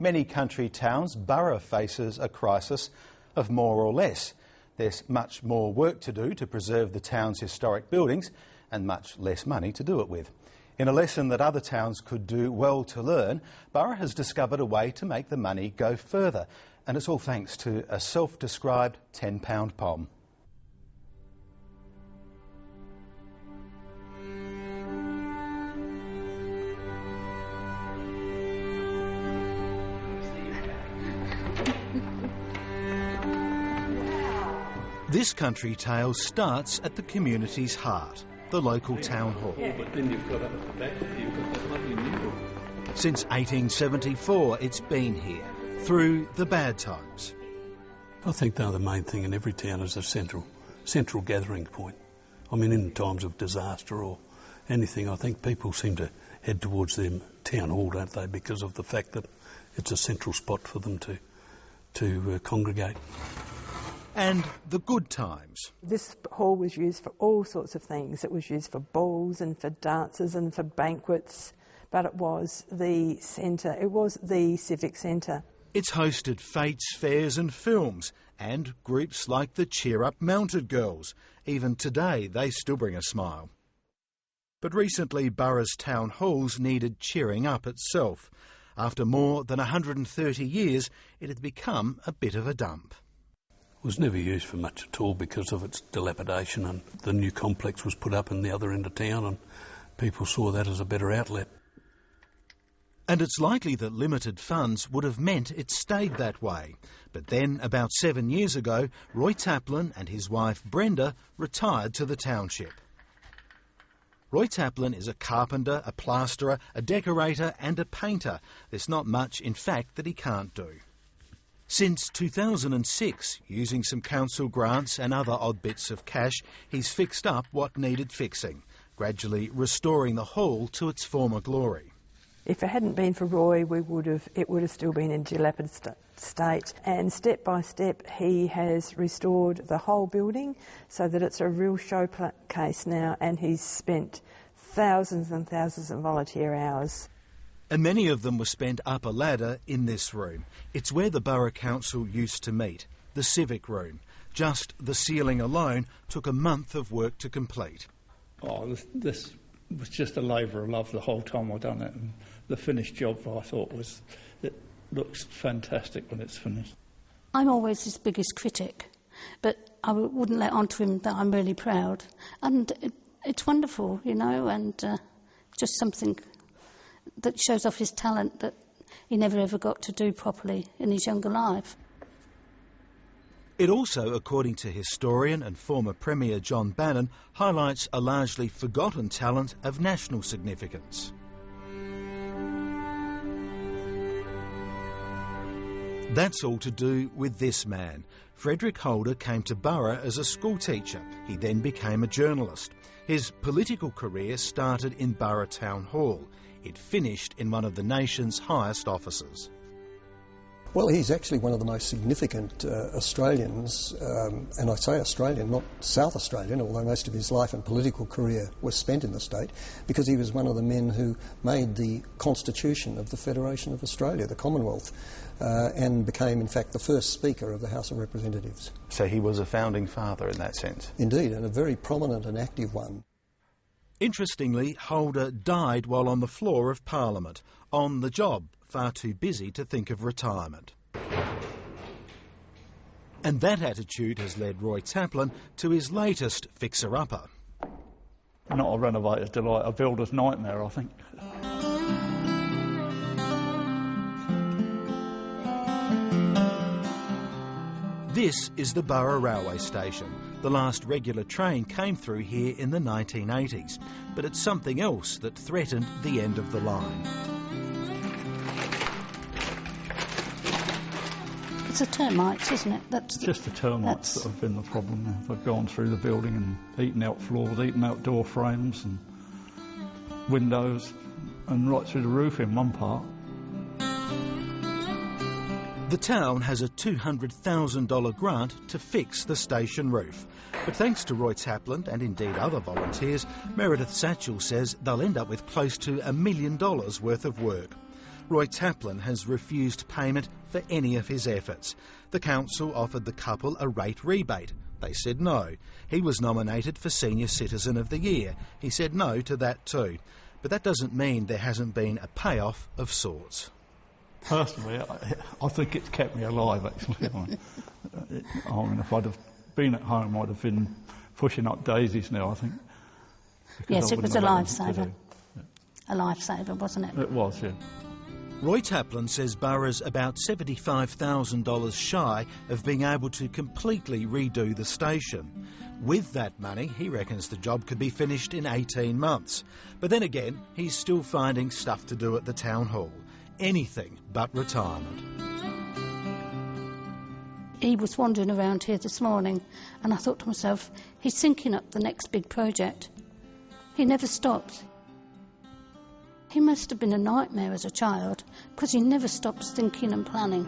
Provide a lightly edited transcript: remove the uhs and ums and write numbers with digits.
many country towns, Burra faces a crisis of more or less. There's much more work to do to preserve the town's historic buildings and much less money to do it with. In a lesson that other towns could do well to learn, Burra has discovered a way to make the money go further. And it's all thanks to a self-described £10 pom. This country tale starts at the community's heart, the local town hall. But then you've got up at the back, you've got that lovely mural. Since 1874, it's been here, through the bad times. I think the main thing in every town is a central gathering point. I mean, in times of disaster or anything, I think people seem to head towards their town hall, don't they, because of the fact that it's a central spot for them to congregate. And the good times. This hall was used for all sorts of things. It was used for balls and for dances and for banquets, but it was the centre, it was the civic centre. It's hosted fetes, fairs and films, and groups like the Cheer Up Mounted Girls. Even today, they still bring a smile. But recently, Burra's town halls needed cheering up itself. After more than 130 years, it had become a bit of a dump. It was never used for much at all because of its dilapidation, and the new complex was put up in the other end of town and people saw that as a better outlet. And it's likely that limited funds would have meant it stayed that way. But then, about 7 years ago, Roy Taplin and his wife Brenda retired to the township. Roy Taplin is a carpenter, a plasterer, a decorator and a painter. There's not much, in fact, that he can't do. Since 2006, using some council grants and other odd bits of cash, he's fixed up what needed fixing, gradually restoring the hall to its former glory. If it hadn't been for Roy, it would have still been in dilapidated state. And step by step, he has restored the whole building so that it's a real showcase now, and he's spent thousands and thousands of volunteer hours. And many of them were spent up a ladder in this room. It's where the Borough Council used to meet, the civic room. Just the ceiling alone took a month of work to complete. Oh, this was just a labour of love the whole time I've done it. And the finished job, I thought, it looks fantastic when it's finished. I'm always his biggest critic, but I wouldn't let on to him that I'm really proud. And it's wonderful, you know, and just something that shows off his talent that he never ever got to do properly in his younger life. It also, according to historian and former Premier John Bannon, highlights a largely forgotten talent of national significance. That's all to do with this man. Frederick Holder came to Burra as a school teacher. He then became a journalist. His political career started in Burra Town Hall. It finished in one of the nation's highest offices. Well, he's actually one of the most significant Australians, and I say Australian, not South Australian, although most of his life and political career was spent in the state, because he was one of the men who made the Constitution of the Federation of Australia, the Commonwealth, and became, in fact, the first Speaker of the House of Representatives. So he was a founding father in that sense? Indeed, and a very prominent and active one. Interestingly, Holder died while on the floor of Parliament, on the job, far too busy to think of retirement. And that attitude has led Roy Taplin to his latest fixer-upper. Not a renovator's delight, a builder's nightmare, I think. This is the Burra Railway Station. The last regular train came through here in the 1980s, but it's something else that threatened the end of the line. It's the termites, isn't it? That's just the termites that have been the problem. They've gone through the building and eaten out floors, eaten out door frames and windows, and right through the roof in one part. The town has a $200,000 grant to fix the station roof. But thanks to Roy Taplin and indeed other volunteers, MEREDITH SATCHELL says they'll end up with close to $1 million worth of work. Roy Taplin has refused payment for any of his efforts. The council offered the couple a rate rebate. They said no. He was nominated for Senior Citizen of the Year. He said no to that too. But that doesn't mean there hasn't been a payoff of sorts. Personally, I think it's kept me alive, actually. I mean, if I'd have been at home, I'd have been pushing up daisies now, I think. Yes, it was a lifesaver. Yeah. A lifesaver, wasn't it? It was, yeah. Roy Taplin says Burra's about $75,000 shy of being able to completely redo the station. With that money, he reckons the job could be finished in 18 months. But then again, he's still finding stuff to do at the town hall. Anything but retirement. He was wandering around here this morning and I thought to myself, he's thinking up the next big project. He never stops. He must have been a nightmare as a child because he never stops thinking and planning.